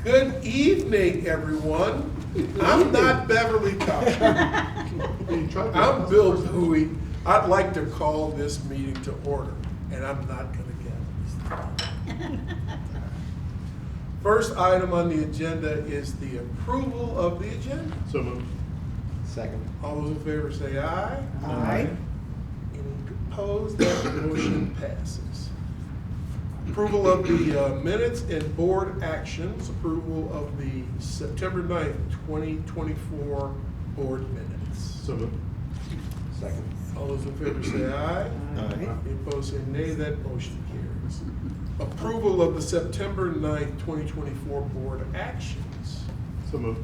Good evening, everyone. I'm not Beverly Cox. I'm Bill Dewey. I'd like to call this meeting to order, and I'm not going to get it. First item on the agenda is the approval of the agenda. So moved. Second. All those in favor say aye. Aye. Any opposed? That motion passes. Approval of the minutes and board actions. Approval of the September 9th, 2024 board minutes. So moved. Second. All those in favor say aye. Aye. Any opposed say nay. That motion carries. Approval of the September 9th, 2024 board actions. So moved.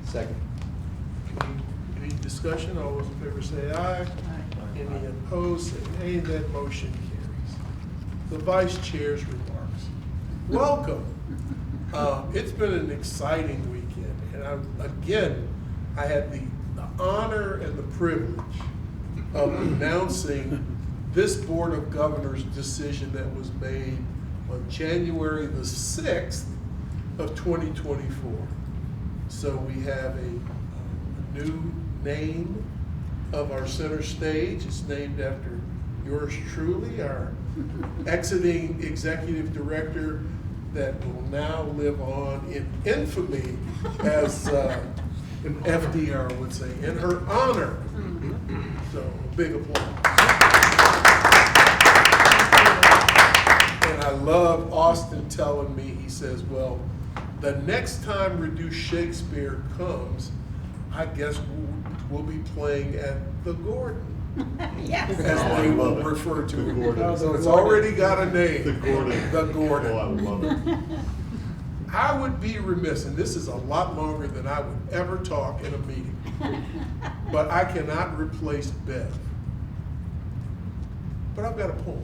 Second. Any discussion? All those in favor say aye. Any opposed say nay. That motion carries. The vice chair's remarks. Welcome. It's been an exciting weekend, and I had the honor and the privilege of announcing this Board of Governors decision that was made on January the 6th of 2024. So we have a new name of our center stage. It's named after yours truly, our exiting executive director that will now live on in infamy, as FDR would say, in her honor. So a big applause. And I love Austin telling me, he says, well, the next time Reduce Shakespeare comes, I guess we'll be playing at the Gordon. Yes. As they will refer to The it. Gordon. So it's already got a name. The Gordon. The Gordon. Oh, I love it. I would be remiss, and this is a lot longer than I would ever talk in a meeting, but I cannot replace Bev. But I've got a poem.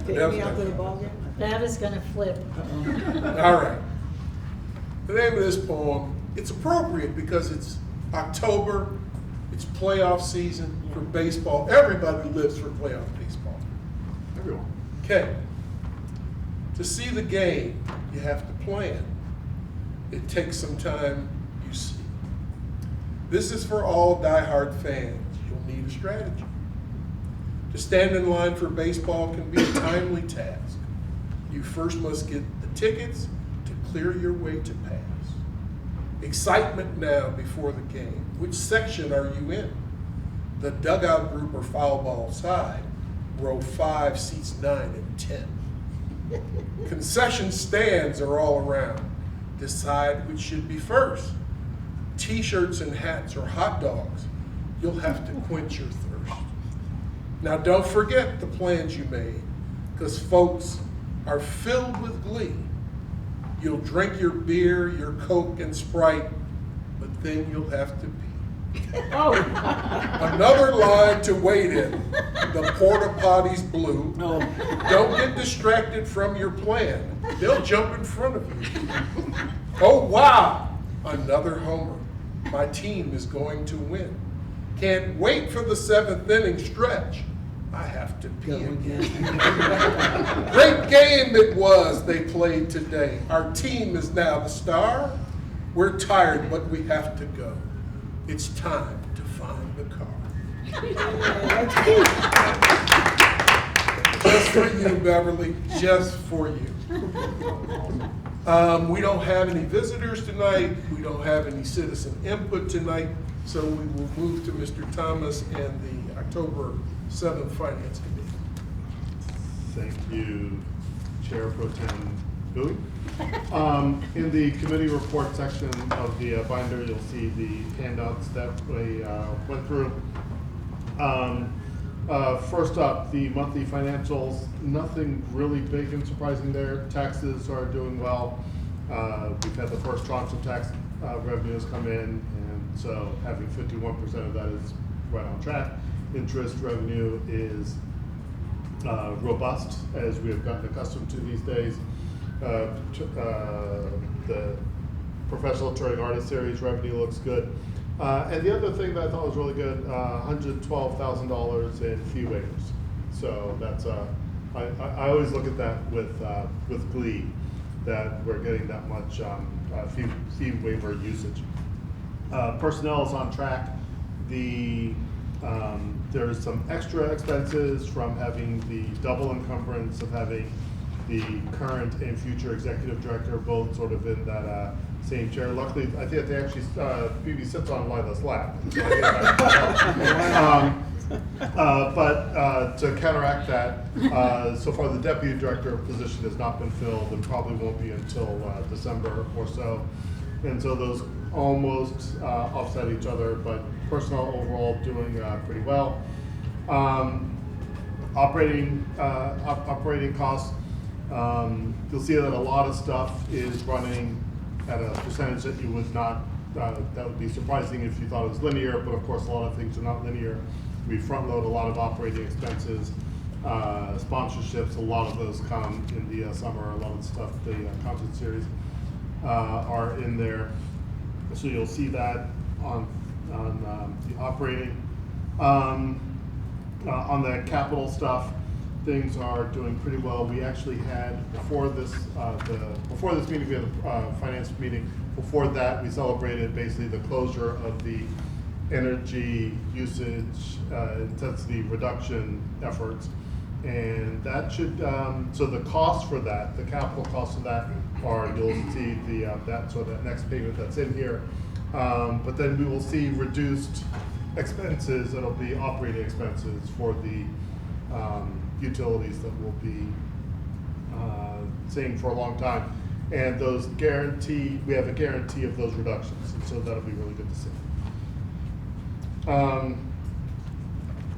Take me out to the ballgame. That is gonna flip. All right. The name of this poem, it's appropriate because it's October, it's playoff season for baseball. Everybody lives for playoff baseball. Everyone. Okay. To see the game, you have to plan. It takes some time, you see. This is for all diehard fans. You'll need a strategy. To stand in line for baseball can be a timely task. You first must get the tickets to clear your way to pass. Excitement now before the game. Which section are you in? The dugout group or foul ball side? Row 5, seats 9 and 10. Concession stands are all around. Decide which should be first. T-shirts and hats or hot dogs. You'll have to quench your thirst. Now don't forget the plans you made, because folks are filled with glee. You'll drink your beer, your Coke and Sprite, but then you'll have to pee. Oh. Another line to wait in. The porta potty's blue. No. Don't get distracted from your plan. They'll jump in front of you. Oh, wow. Another homer. My team is going to win. Can't wait for the 7th inning stretch. I have to pee again. Great game it was they played today. Our team is now the star. We're tired, but we have to go. It's time to find the car. Just for you, Beverly, just for you. We don't have any visitors tonight. We don't have any citizen input tonight. So we will move to Mr. Thomas and the October 7th Finance Committee. Thank you, Chair Pro Tem Bowie. In the committee report section of the binder, you'll see the handouts that we went through. First up, the monthly financials. Nothing really big and surprising there. Taxes are doing well. We've had the first tranche of tax revenues come in, and so having 51% of that is right on track. Interest revenue is robust, as we have gotten accustomed to these days. The professional touring artist series revenue looks good. And the other thing that I thought was really good, $112,000 in fee waivers. So that's I always look at that with glee. that we're getting that much fee waiver usage. Personnel is on track. There's some extra expenses from having the double encumbrance of having the current and future executive director both sort of in that same chair. Luckily, I think they actually, BB sits on Lila's lap. So I think but to counteract that, so far the deputy director position has not been filled and probably won't be until December or so. And so those almost offset each other, but personnel overall doing pretty well. Operating costs, you'll see that a lot of stuff is running at a percentage that you would not, that would be surprising if you thought it was linear, but of course a lot of things are not linear. We front load a lot of operating expenses, sponsorships, a lot of those come in the summer, a lot of the stuff, the concert series are in there. So you'll see that on the operating. On the capital stuff, things are doing pretty well. We actually had, before this meeting, we had a finance meeting. Before that, we celebrated basically the closure of the energy usage intensity reduction efforts. And that should, so the cost for that, the capital cost of that are, you'll see that next payment that's in here. But then we will see reduced expenses, it'll be operating expenses for the utilities that will be seeing for a long time. And those guarantee, we have a guarantee of those reductions, and so that'll be really good to see.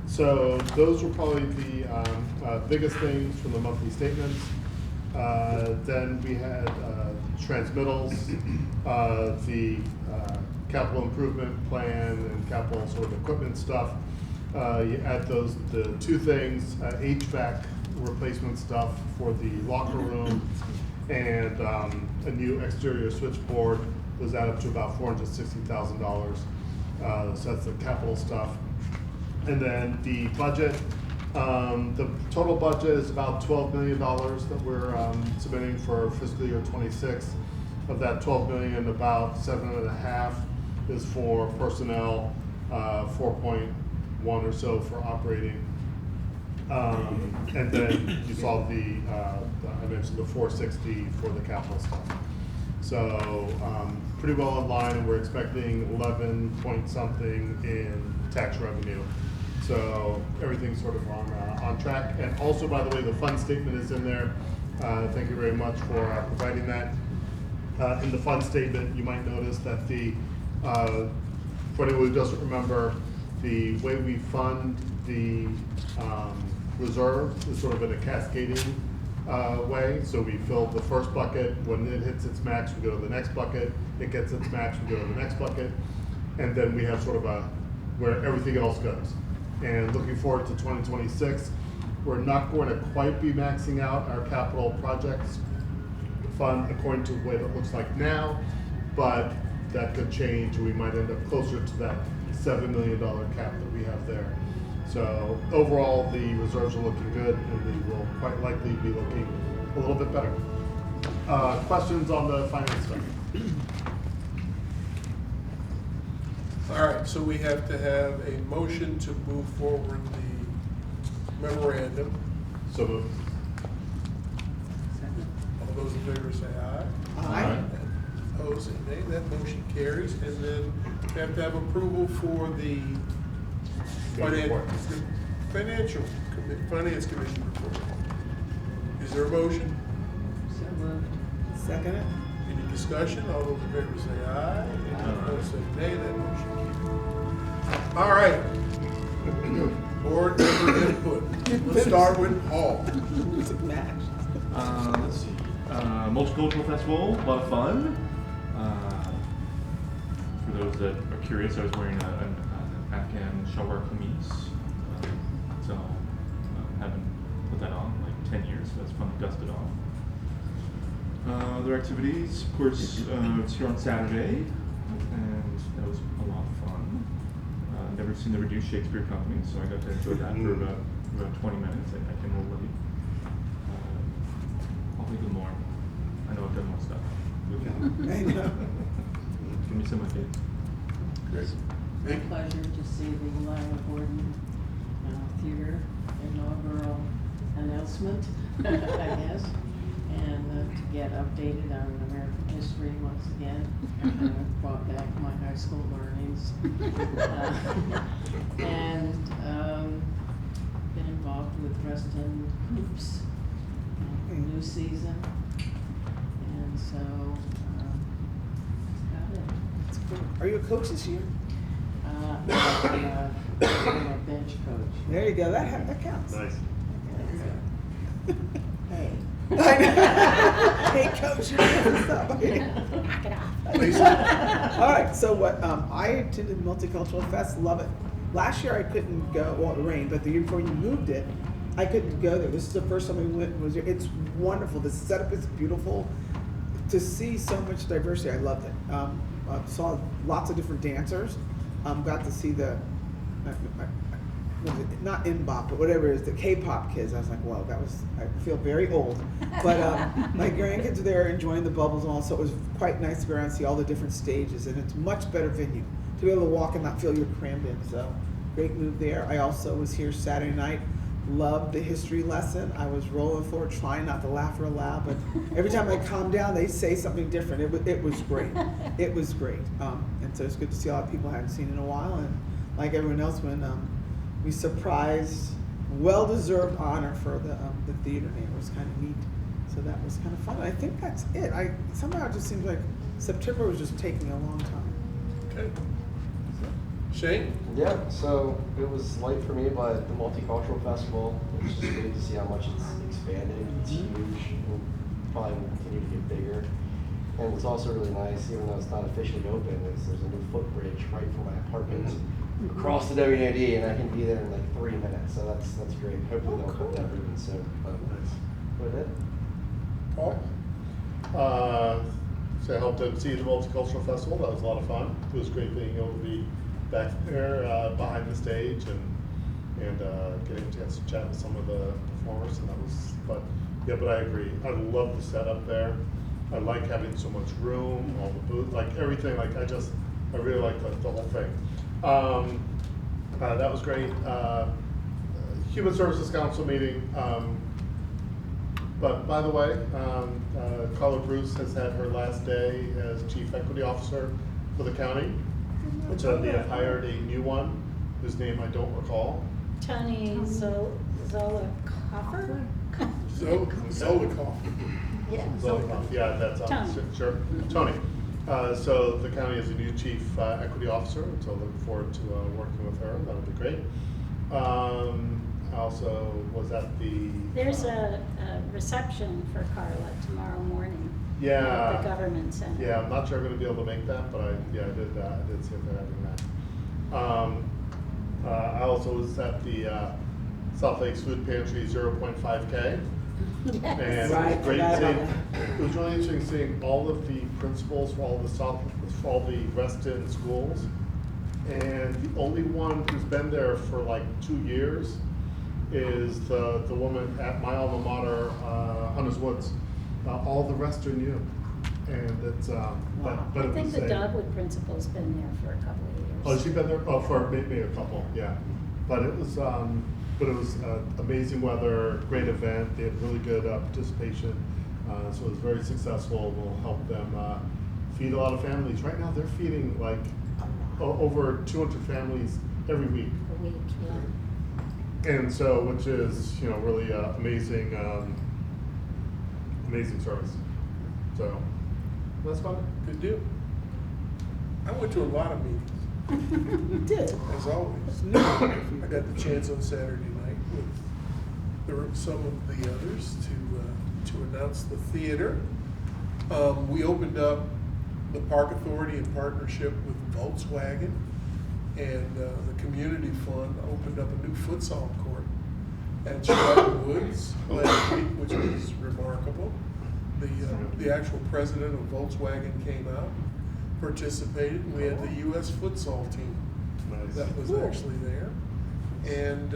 So those were probably the biggest things from the monthly statements. Then we had transmittals, the capital improvement plan and capital sort of equipment stuff. You add those, the two things, HVAC replacement stuff for the locker room and a new exterior switchboard. Those add up to about $460,000. So that's the capital stuff. And then the budget, the total budget is about $12 million that we're submitting for fiscal year 26. Of that 12 million, about 7.5 is for personnel, 4.1 or so for operating. And then you saw I mentioned the 460 for the capital stuff. So pretty well in line, and we're expecting 11 point something in tax revenue. So everything's sort of on track. And also, by the way, the fund statement is in there. Thank you very much for providing that. In the fund statement, you might notice that for anyone who doesn't remember, the way we fund the reserve is sort of in a cascading way. So we fill the first bucket. When it hits its max, we go to the next bucket. It gets its max, we go to the next bucket. And then we have sort of where everything else goes. And looking forward to 2026, we're not going to quite be maxing out our capital projects fund according to the way that looks like now, but that could change, and we might end up closer to that $7 million cap that we have there. So overall, the reserves are looking good, and we will quite likely be looking a little bit better. Questions on the finance stuff? All right, so we have to have a motion to move forward the memorandum. So moved. All those in favor say aye. Aye. Opposed, say nay. That motion carries. And then we have to have approval for the finance commission report. Is there a motion? So moved. Second it? Any discussion? All those in favor say aye. Any opposed say nay. That motion carries. All right. Board member input. Let's start with Paul. Music match. Let's see. Multicultural festival, a lot of fun. For those that are curious, I was wearing an Afghan shalwar kameez, so haven't put that on in like 10 years. So it's fun to dust it off. Other activities, of course, it's here on Saturday, and that was a lot of fun. Never seen the Reduced Shakespeare Company, so I got to enjoy that for about 20 minutes. I came over late. I'll think of more. I know I've done more stuff. I know. Give me some ideas. Great. My pleasure to see the Lila Gordon Theater inaugural announcement, I guess, and to get updated on American history once again. Brought back my high school learnings. And been involved with Reston Hoops, new season. And so, that's about it. That's cool. Are you a coach this year? I'm a bench coach. There you go. That counts. Nice. Hey. Hey, coach, you know what's Knock it off. up. All right. So what? I attended Multicultural Fest. Love it. Last year I couldn't go. Well, it rained, but the year before you moved it, I couldn't go there. This is the first time we went. It's wonderful. The setup is beautiful. To see so much diversity, I loved it. I saw lots of different dancers. Got to see the, what is it, not Mbop, but whatever it is, the K-pop kids. I was like, wow, I feel very old. But my grandkids were there enjoying the bubbles and all, so it was quite nice to go around and see all the different stages, and it's a much better venue to be able to walk and not feel you're crammed in. So great move there. I also was here Saturday night. Loved the history lesson. I was rolling forward, trying not to laugh real loud, but every time I calm down, they say something different. It was great. It was great. And so it's good to see a lot of people I hadn't seen in a while. And like everyone else, when we surprised, well-deserved honor for the theater name. It was kind of neat. So that was kind of fun. I think that's it. Somehow it just seems like September was just taking a long time. Okay. Shane? Yeah, so it was light for me, but the Multicultural Festival, it's just great to see how much it's expanded. It's huge and probably will continue to get bigger. And it's also really nice, even though it's not officially open, there's a new footbridge right from my apartment across the WND, and I can be there in like 3 minutes, so that's great. Hopefully they'll put that moving soon. But that's it. Paul? So I helped MC the Multicultural Festival. That was a lot of fun. It was great being able to be back there behind the stage and getting a chance to chat with some of the performers, and that was fun. Yeah, but I agree. I love the setup there. I like having so much room, all the booths, like everything. Like I really like the whole thing. That was great. Human Services Council meeting. But by the way, Carla Bruce has had her last day as Chief Equity Officer for the county. So they have hired a new one, whose name I don't recall. Tony Zolokoffer? Zolikoff. Yeah. Zolikoff, yeah, that's Tony. sure. Tony. So the county has a new Chief Equity Officer, so I look forward to working with her. That'll be great. I also was at the. There's a reception for Carla tomorrow morning. Yeah. At the government center. Yeah, I'm not sure I'm going to be able to make that, but I did see if they're having that. I also was at the South Lakes Food Pantry 0.5K. Yes. And Right, it was great forgot seeing, about it was really interesting seeing all of the principals for all the Reston schools. And the only one who's been there for like 2 years is the woman at my alma mater, Hunters Woods. All the rest are new. And it's, but I it think was the a- Dogwood principal's been there for a couple of years. Oh, has she been there? Oh, for maybe a couple, yeah. But it was amazing weather, great event. They had really good participation, so it was very successful. We'll help them feed a lot of families. Right now, they're feeding like over 200 families every week, A week, yeah. and so which is really amazing, amazing service. So that's fun. Good deal. I went to a lot of meetings, You did. as always. I got the chance on Saturday night with some of the others to announce the theater. We opened up the Park Authority in partnership with Volkswagen, and the Community Fund opened up a new futsal court at Chicago Woods last week, which was remarkable. The actual president of Volkswagen came out, participated, and we had the U.S. futsal team Nice. that was Cool. actually there. And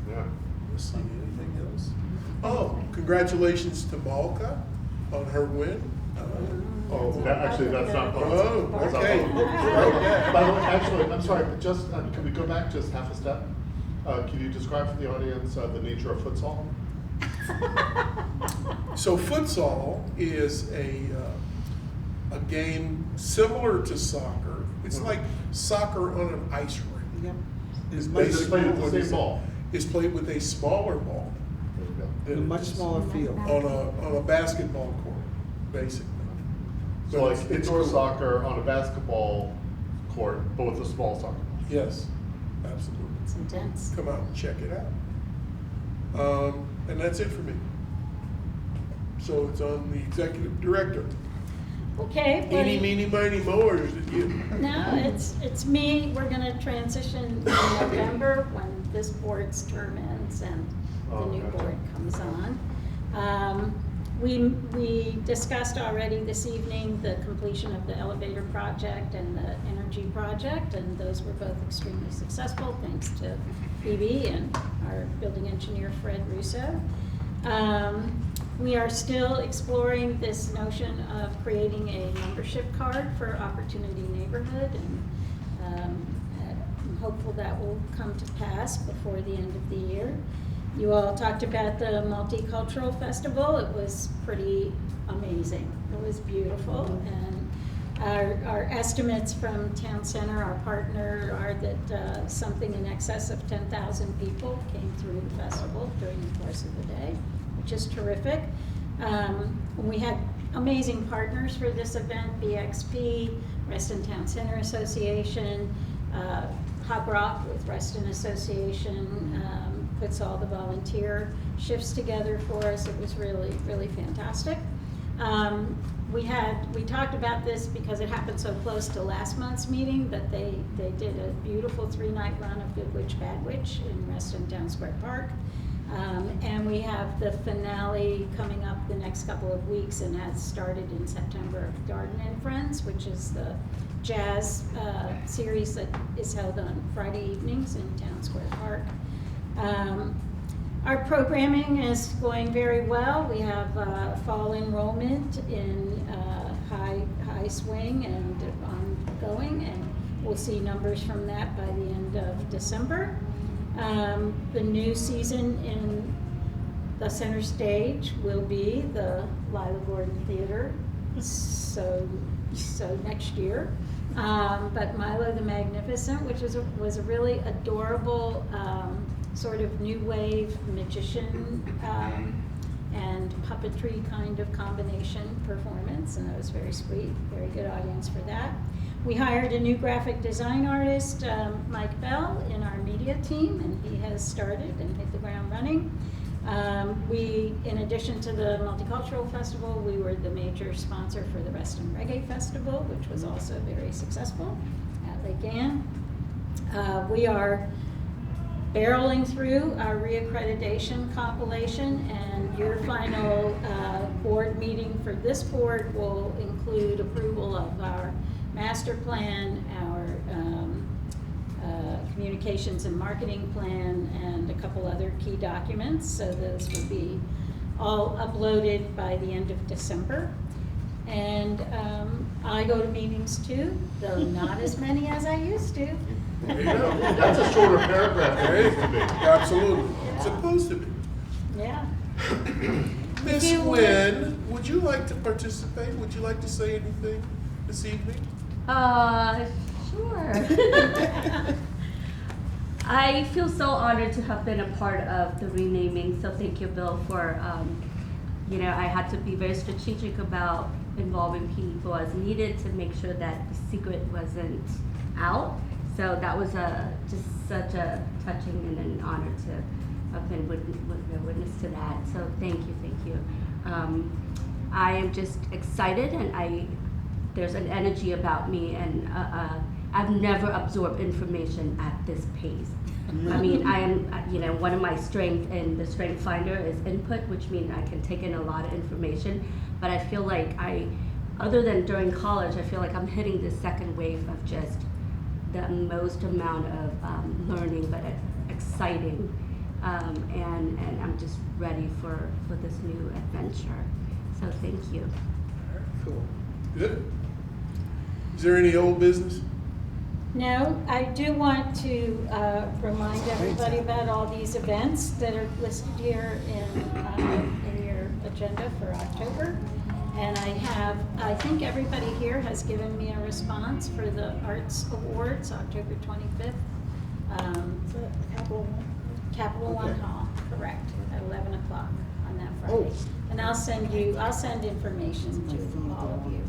Yeah. let's see, anything else? Oh, congratulations to Malka on her win. Oh, actually, that's not. Oh, that's not- okay. Okay. By the way, actually, I'm sorry, but just, can we go back just half a step? Can you describe for the audience the nature of futsal? So futsal is a game similar to soccer. It's like soccer on an ice rink. Yep. Is much- Is it played with what the it same is. ball? It's played with a smaller ball There you go. than A it much is smaller field. on a basketball court, basically. So But like it's indoor cool. soccer on a basketball court, but with a small soccer ball. Yes, absolutely. It's intense. Come out and check it out. And that's it for me. So it's on the executive director. Okay. Eeny, but- meeny, miny, moe, or is it you? No, it's me. We're gonna transition in November when this board's term ends and the new Okay. board comes on. We discussed already this evening the completion of the elevator project and the energy project, and those were both extremely successful, thanks to Phoebe and our building engineer, Fred Russo. We are still exploring this notion of creating a membership card for Opportunity Neighborhood, and I'm hopeful that will come to pass before the end of the year. You all talked about the Multicultural Festival. It was pretty amazing. It was beautiful, and our estimates from Town Center, our partner, are that something in excess of 10,000 people came through the festival during the course of the day, which is terrific. We had amazing partners for this event: BXP, Reston Town Center Association, Hop Rock with Reston Association, puts all the volunteer shifts together for us. It was really, really fantastic. We talked about this because it happened so close to last month's meeting, but they did a beautiful 3-night run of Good Witch, Bad Witch in Reston Town Square Park. And we have the finale coming up the next couple of weeks, and has started in September, of Garden and Friends, which is the jazz series that is held on Friday evenings in Town Square Park. Our programming is going very well. We have fall enrollment in high swing and ongoing, and we'll see numbers from that by the end of December. The new season in the center stage will be the Lila Gordon Theater, so next year. But Milo the Magnificent, which was a really adorable sort of new wave magician and puppetry kind of combination performance, and that was very sweet, very good audience for that. We hired a new graphic design artist, Mike Bell, in our media team, and he has started and hit the ground running. In addition to the Multicultural Festival, we were the major sponsor for the Reston Reggae Festival, which was also very successful at Lake Ann. We are barreling through our reaccreditation compilation, and your final board meeting for this board will include approval of our master plan, our communications and marketing plan, and a couple other key documents. So those will be all uploaded by the end of December. And I go to meetings too, though not as many as I used to. There you go. That's a shorter paragraph than it used to be. Absolutely. It's supposed to be. Yeah. Miss you would- Wynn, would you like to participate? Would you like to say anything this evening? Sure. I feel so honored to have been a part of the renaming, so thank you, Bill, for, I had to be very strategic about involving people as needed to make sure that the secret wasn't out. So that was just such a touching and an honor to have been witness to that. So thank you. I am just excited, and there's an energy about me, and I've never absorbed information at this pace. I mean, I am, one of my strengths in the Strength Finder is input, which means I can take in a lot of information. But I feel like other than during college, I feel like I'm hitting the second wave of just the most amount of learning, but exciting, and I'm just ready for this new adventure. So thank you. Cool. Good. Is there any old business? No, I do want to remind everybody about all these events that are listed here in your agenda for October. And I think everybody here has given me a response for the Arts Awards, October 25th. Is that Capital One? Capital One Okay. Hall, correct, at 11 o'clock on that Oh. Friday. And I'll send information to all of you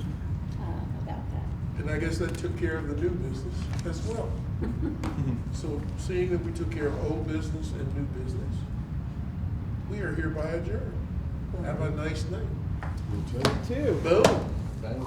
about that. And I guess that took care of the new business as well. So seeing that we took care of old business and new business, we are hereby adjourned. Have a nice night. You too. Two. Boom. Ben?